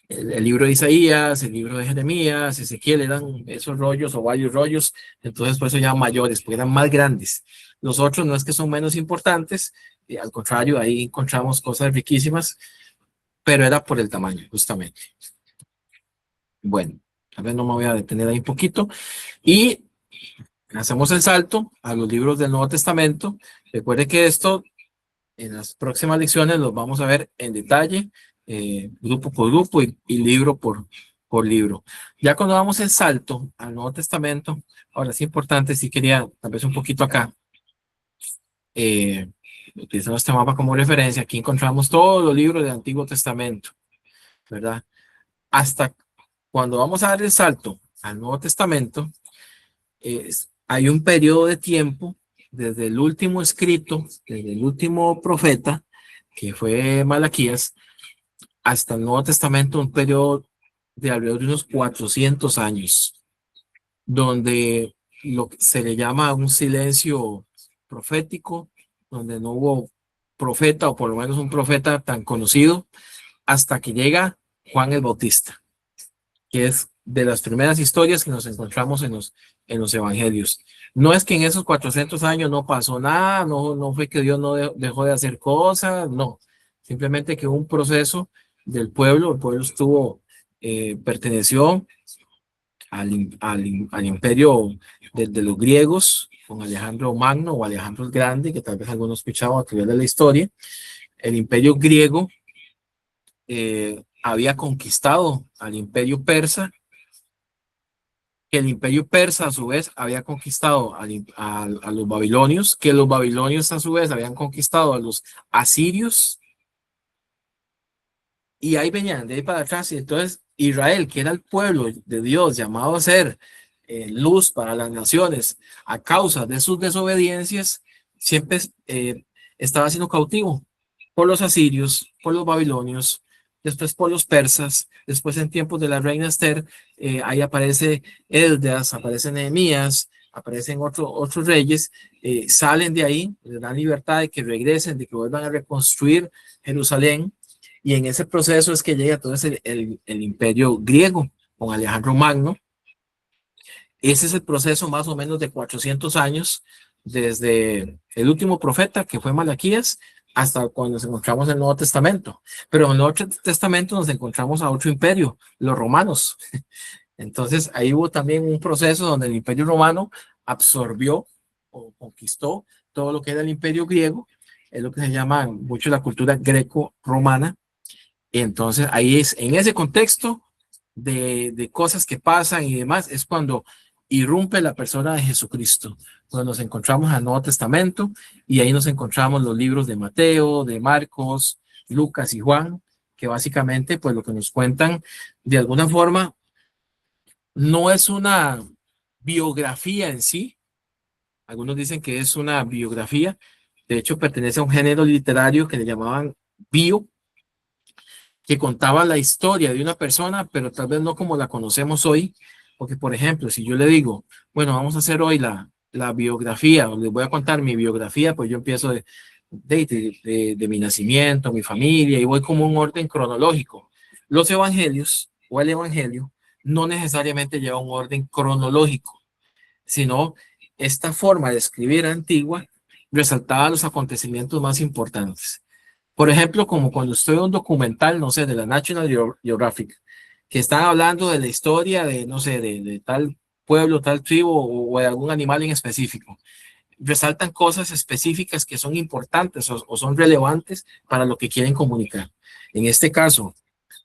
el libro de Isaías, el libro de Jeremías, Ezequiel, eran esos rollos o varios rollos, entonces por eso llaman mayores, porque eran más grandes. Los otros no es que son menos importantes, al contrario, ahí encontramos cosas riquísimas, pero era por el tamaño, justamente. Bueno, a ver, no me voy a detener ahí un poquito. Y hacemos el salto a los libros del Nuevo Testamento. Recuerde que esto en las próximas lecciones los vamos a ver en detalle, grupo por grupo y libro por libro. Ya cuando damos el salto al Nuevo Testamento, ahora es importante, sí quería tal vez un poquito acá, utilizando este mapa como referencia, aquí encontramos todos los libros del Antiguo Testamento, ¿verdad? Hasta cuando vamos a dar el salto al Nuevo Testamento, hay un periodo de tiempo desde el último escrito, desde el último profeta, que fue Malaquías, hasta el Nuevo Testamento, un periodo de alrededor de unos 400 años, donde lo que se le llama un silencio profético, donde no hubo profeta, o por lo menos un profeta tan conocido, hasta que llega Juan el Bautista, que es de las primeras historias que nos encontramos en los evangelios. No es que en esos 400 años no pasó nada, no fue que Dios no dejó de hacer cosas, no. Simplemente que hubo un proceso del pueblo, el pueblo perteneció al imperio de los griegos, con Alejandro Magno o Alejandro el Grande, que tal vez algunos escuchaban a través de la historia. El imperio griego había conquistado al imperio persa, que el imperio persa a su vez había conquistado a los babilonios, que los babilonios a su vez habían conquistado a los asirios, y ahí venían de ahí para atrás, y entonces Israel, que era el pueblo de Dios llamado a ser luz para las naciones, a causa de sus desobediencias, siempre estaba siendo cautivo por los asirios, por los babilonios, después por los persas, después en tiempos de la reina Esther, ahí aparece Esdras, aparece Nehemías, aparecen otros reyes, salen de ahí, les dan libertad de que regresen, de que vuelvan a reconstruir Jerusalén, y en ese proceso es que llega todo el imperio griego con Alejandro Magno. Ese es el proceso más o menos de 400 años, desde el último profeta, que fue Malaquías, hasta cuando nos encontramos en el Nuevo Testamento. Pero en el Nuevo Testamento nos encontramos a otro imperio, los romanos. Entonces ahí hubo también un proceso donde el imperio romano absorbió o conquistó todo lo que era el imperio griego, es lo que se llama mucho la cultura greco-romana. Entonces ahí es, en ese contexto de cosas que pasan y demás, es cuando irrumpe la persona de Jesucristo, cuando nos encontramos al Nuevo Testamento, y ahí nos encontramos los libros de Mateo, de Marcos, Lucas y Juan, que básicamente pues lo que nos cuentan de alguna forma no es una biografía en sí. Algunos dicen que es una biografía, de hecho pertenece a un género literario que le llamaban bio, que contaba la historia de una persona, pero tal vez no como la conocemos hoy, porque por ejemplo, si yo le digo, bueno, vamos a hacer hoy la biografía, o les voy a contar mi biografía, pues yo empiezo de mi nacimiento, mi familia, y voy como un orden cronológico. Los evangelios o el evangelio no necesariamente lleva un orden cronológico, sino esta forma de escribir antigua resaltaba los acontecimientos más importantes. Por ejemplo, como cuando estoy en un documental, no sé, de la National Geographic, que están hablando de la historia de, no sé, de tal pueblo, tal tribu o de algún animal en específico. Resaltan cosas específicas que son importantes o son relevantes para lo que quieren comunicar. En este caso,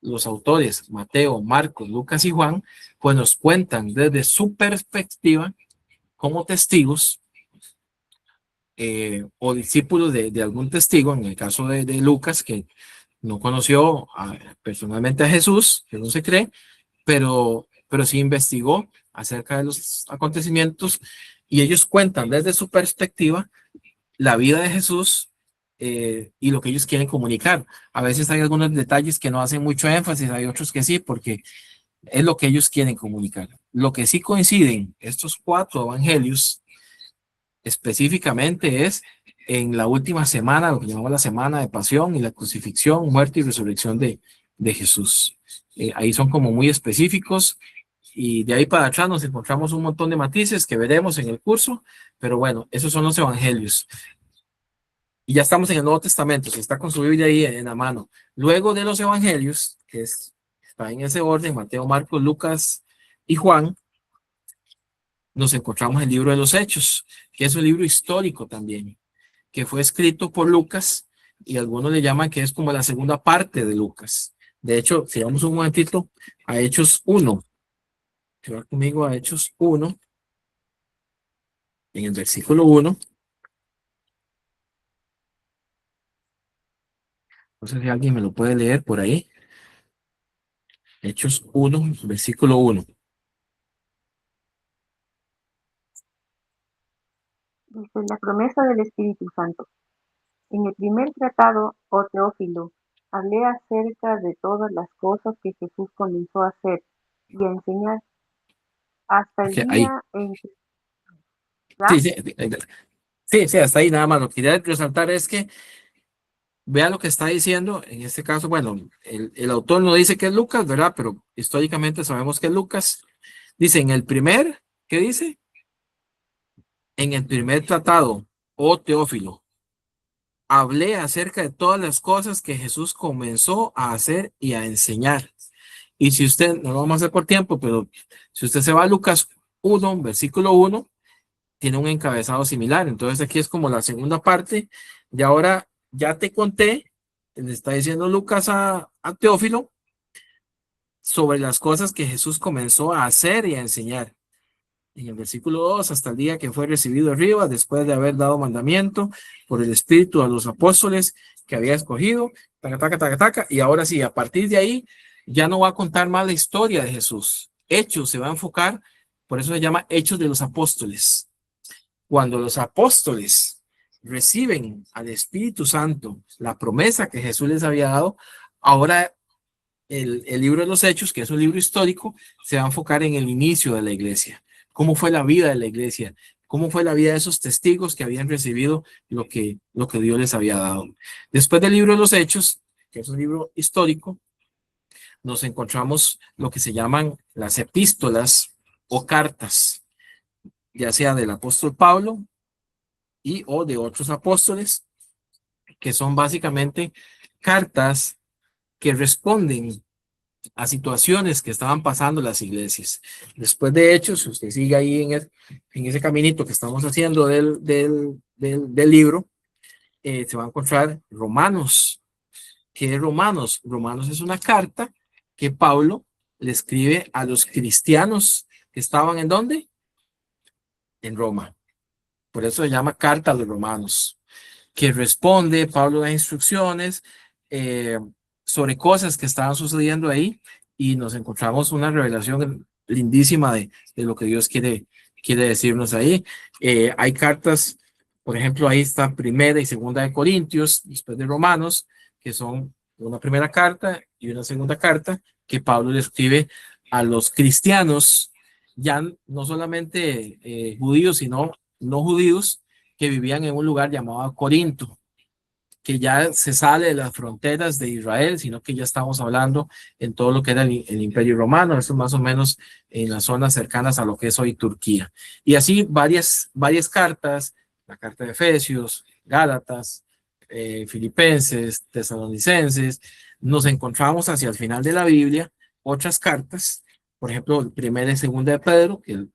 los autores Mateo, Marcos, Lucas y Juan, pues nos cuentan desde su perspectiva como testigos o discípulos de algún testigo, en el caso de Lucas, que no conoció personalmente a Jesús, que no se cree, pero sí investigó acerca de los acontecimientos, y ellos cuentan desde su perspectiva la vida de Jesús y lo que ellos quieren comunicar. A veces hay algunos detalles que no hacen mucho énfasis, hay otros que sí, porque es lo que ellos quieren comunicar. Lo que sí coinciden estos 4 evangelios específicamente es en la última semana, lo que llamamos la semana de pasión y la crucifixión, muerte y resurrección de Jesús. ahí son como muy específicos y de ahí para atrás nos encontramos un montón de matices que veremos en el curso, pero bueno, esos son los evangelios. Y ya estamos en el Nuevo Testamento, si está con su Biblia ahí en la mano. Luego de los evangelios, está en ese orden, Mateo, Marcos, Lucas y Juan, nos encontramos el libro de los Hechos, que es un libro histórico también, que fue escrito por Lucas y algunos le llaman que es como la segunda parte de Lucas. De hecho, si vamos un momentito a Hechos 1, que va conmigo a Hechos 1, en el versículo 1. No sé si alguien me lo puede leer por ahí. Hechos 1, versículo 1. Dice la promesa del Espíritu Santo. En el primer tratado, oh Teófilo, hablé acerca de todas las cosas que Jesús comenzó a hacer y a enseñar hasta el Okay, ahí. día en que... ¿Ya? Sí, sí, sí, sí, hasta ahí nada más. Lo que quería resaltar es que vea lo que está diciendo. En este caso, bueno, el autor no dice que es Lucas, ¿verdad? Pero históricamente sabemos que es Lucas. Dice en el primer, ¿qué dice? En el primer tratado, oh Teófilo, hablé acerca de todas las cosas que Jesús comenzó a hacer y a enseñar. Y si usted, no lo vamos a hacer por tiempo, pero si usted se va a Lucas 1, versículo 1, tiene un encabezado similar. Entonces aquí es como la segunda parte. Y ahora ya te conté, le está diciendo Lucas a Teófilo sobre las cosas que Jesús comenzó a hacer y a enseñar. En el versículo 2, hasta el día que fue recibido arriba, después de haber dado mandamiento por el Espíritu a los apóstoles que había escogido, taca, taca, taca, taca, y ahora sí, a partir de ahí, ya no va a contar más la historia de Jesús. Hechos se va a enfocar, por eso se llama Hechos de los Apóstoles. Cuando los apóstoles reciben al Espíritu Santo, la promesa que Jesús les había dado, ahora el libro de los Hechos, que es un libro histórico, se va a enfocar en el inicio de la iglesia. ¿Cómo fue la vida de la iglesia? ¿Cómo fue la vida de esos testigos que habían recibido lo que Dios les había dado? Después del libro de los Hechos, que es un libro histórico, nos encontramos lo que se llaman las epístolas o cartas, ya sea del apóstol Pablo y o de otros apóstoles, que son básicamente cartas que responden a situaciones que estaban pasando las iglesias. Después de hecho, si usted sigue ahí en ese caminito que estamos haciendo del libro, se va a encontrar Romanos. ¿Qué es Romanos? Romanos es una carta que Pablo le escribe a los cristianos que estaban ¿en dónde? En Roma. Por eso se llama Carta a los Romanos, que responde, Pablo da instrucciones sobre cosas que estaban sucediendo ahí y nos encontramos una revelación lindísima de lo que Dios quiere decirnos ahí. Hay cartas, por ejemplo, ahí está Primera y Segunda de Corintios, después de Romanos, que son una primera carta y una segunda carta que Pablo le escribe a los cristianos, ya no solamente judíos, sino no judíos, que vivían en un lugar llamado Corinto, que ya se sale de las fronteras de Israel, sino que ya estamos hablando en todo lo que era el Imperio Romano, eso más o menos en las zonas cercanas a lo que es hoy Turquía. Y así varias cartas, la carta de Efesios, Gálatas, Filipenses, Tesalonicenses, nos encontramos hacia el final de la Biblia otras cartas, por ejemplo, primera y segunda de Pedro, que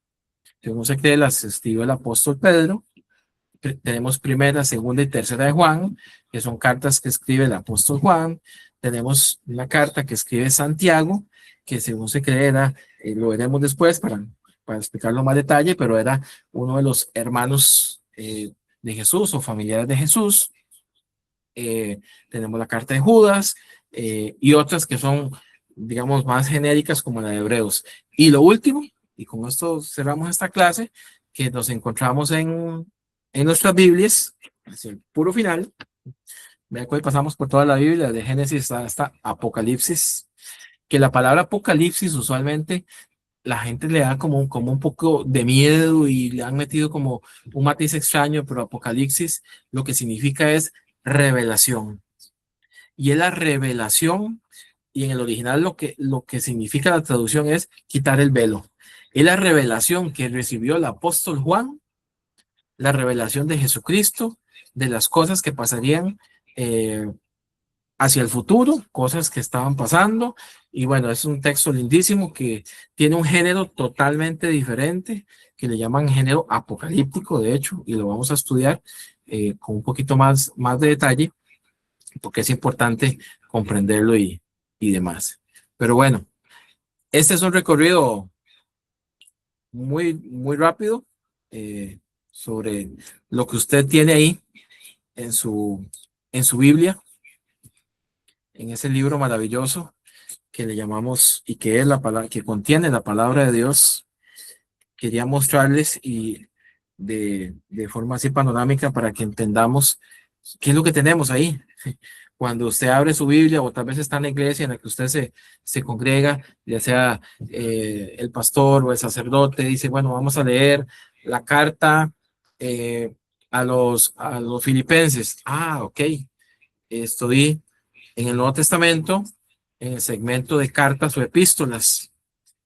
según se cree las escribió el apóstol Pedro. Tenemos primera, segunda y tercera de Juan, que son cartas que escribe el apóstol Juan. Tenemos una carta que escribe Santiago, que según se cree era, lo veremos después para explicarlo más detalle, pero era uno de los hermanos de Jesús o familiares de Jesús. Tenemos la carta de Judas y otras que son, digamos, más genéricas como la de Hebreos. Y lo último, y con esto cerramos esta clase, que nos encontramos en nuestras Biblias, hacia el puro final. Vean que hoy pasamos por toda la Biblia, de Génesis hasta Apocalipsis, que la palabra Apocalipsis usualmente la gente le da como un poco de miedo y le han metido como un matiz extraño, pero Apocalipsis lo que significa es revelación. Y es la revelación y en el original lo que significa la traducción es quitar el velo. Es la revelación que recibió el apóstol Juan, la revelación de Jesucristo, de las cosas que pasarían hacia el futuro, cosas que estaban pasando. Y bueno, es un texto lindísimo que tiene un género totalmente diferente, que le llaman género apocalíptico, de hecho, y lo vamos a estudiar con un poquito más de detalle, porque es importante comprenderlo y demás. Pero bueno, este es un recorrido muy rápido sobre lo que usted tiene ahí en en su Biblia, en ese libro maravilloso que le llamamos y que es la palabra, que contiene la palabra de Dios. Quería mostrarles y de forma así panorámica para que entendamos qué es lo que tenemos ahí. Cuando usted abre su Biblia o tal vez está en la iglesia en la que usted se congrega, ya sea el pastor o el sacerdote, dice, bueno, vamos a leer la carta eh, a los filipenses. Ah, ok. Estoy en el Nuevo Testamento, en el segmento de cartas o epístolas.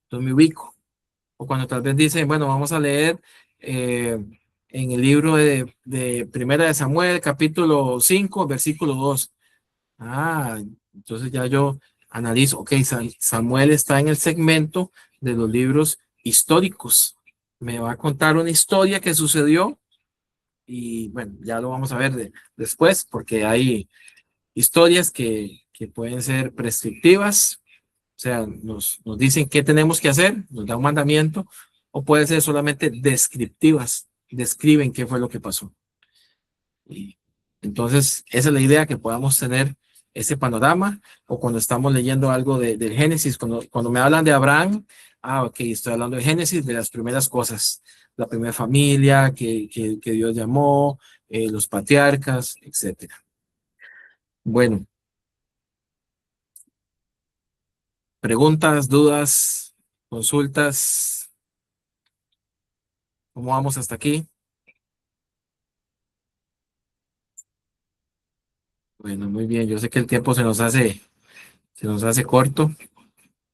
Entonces me ubico. O cuando tal vez dicen, bueno, vamos a leer en el libro de Primera de Samuel, capítulo 5 versículo 2. Ah, entonces ya yo analizo, ok, Samuel está en el segmento de los libros históricos. Me va a contar una historia que sucedió y bueno, ya lo vamos a ver después porque hay historias que pueden ser prescriptivas, o sea, nos dicen qué tenemos que hacer, nos da un mandamiento, o puede ser solamente descriptivas, describen qué fue lo que pasó. Y entonces, esa es la idea, que podamos tener ese panorama, o cuando estamos leyendo algo del Génesis, cuando me hablan de Abraham, ah, ok, estoy hablando de Génesis, de las primeras cosas, la primera familia que Dios llamó, los patriarcas, etcétera. Bueno, preguntas, dudas, consultas, ¿cómo vamos hasta aquí? Bueno, muy bien, yo sé que el tiempo se nos hace corto.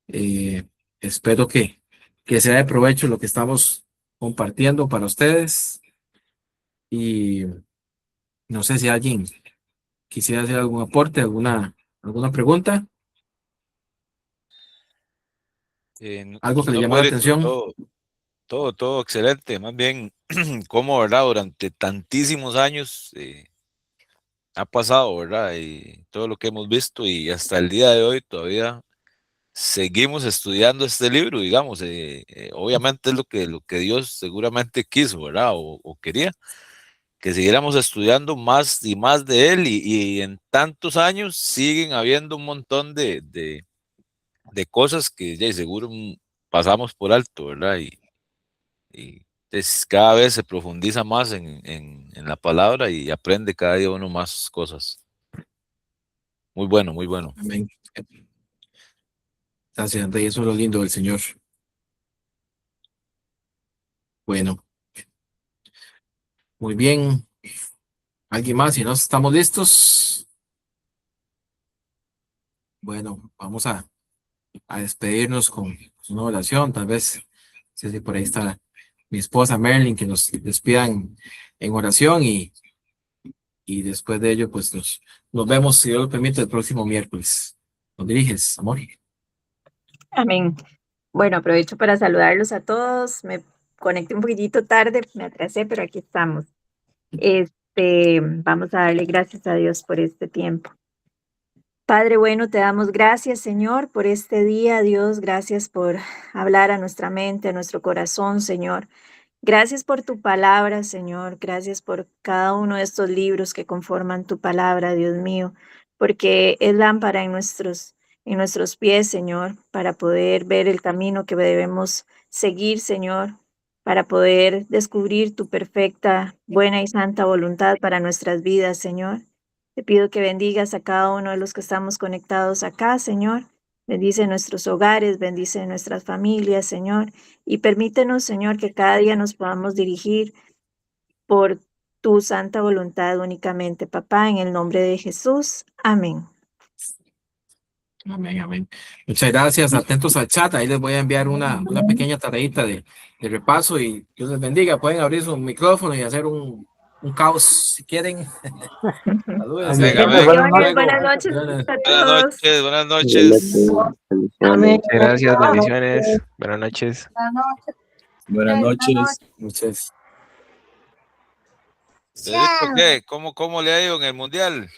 Eh, espero que sea de provecho lo que estamos compartiendo para ustedes. Y no sé si alguien quisiera hacer algún aporte, alguna pregunta, algo que le No, llama la Pedrito, atención. todo excelente. Más bien, cómo, ¿verdad? Durante tantísimos años ha pasado, ¿verdad? Y todo lo que hemos visto y hasta el día de hoy todavía seguimos estudiando este libro, digamos. Obviamente es lo que Dios seguramente quiso, ¿verdad? O quería, que siguiéramos estudiando más y más de él y en tantos años siguen habiendo un montón de cosas que ya seguro pasamos por alto, ¿verdad? Y pues, cada vez se profundiza más en la palabra y aprende cada día uno más cosas. Muy bueno, muy bueno. Amén. Gracias, Rey, eso es lo lindo del Señor. Bueno, muy bien. ¿Alguien más? Si no estamos listos, bueno, vamos a despedirnos con una oración, tal vez. Si por ahí está mi esposa Merlin, que nos despidan en oración y después de ello, pues nos vemos, si Dios lo permite, el próximo miércoles. Nos diriges, amor. Amén. Bueno, aprovecho para saludarlos a todos. Me conecté un poquitito tarde, me atrasé, pero aquí estamos. Vamos a darle gracias a Dios por este tiempo. Padre bueno, te damos gracias, Señor, por este día, Dios. Gracias por hablar a nuestra mente, a nuestro corazón, Señor. Gracias por tu palabra, Señor. Gracias por cada uno de estos libros que conforman tu palabra, Dios mío, porque es lámpara en nuestros pies, Señor, para poder ver el camino que debemos seguir, Señor, para poder descubrir tu perfecta, buena y santa voluntad para nuestras vidas, Señor. Te pido que bendigas a cada uno de los que estamos conectados acá, Señor. Bendice nuestros hogares, bendice nuestras familias, Señor. Y permítenos, Señor, que cada día nos podamos dirigir por tu santa voluntad únicamente, papá, en el nombre de Jesús. Amén. Amén, amén. Muchas gracias. Atentos al chat. Ahí les voy a enviar una pequeña tareita de repaso y Dios les bendiga. Pueden abrir su micrófono y hacer un caos si quieren. Saludos. Venga, Hasta venga. Bendiciones, luego. buenas noches Bendiciones. a Buenas todos. noches, buenas noches. Amén. Gracias, bendiciones. Buenas noches. Buenas noches. Muchas. Pedrito, ¿qué? ¿Cómo le ha ido en el mundial?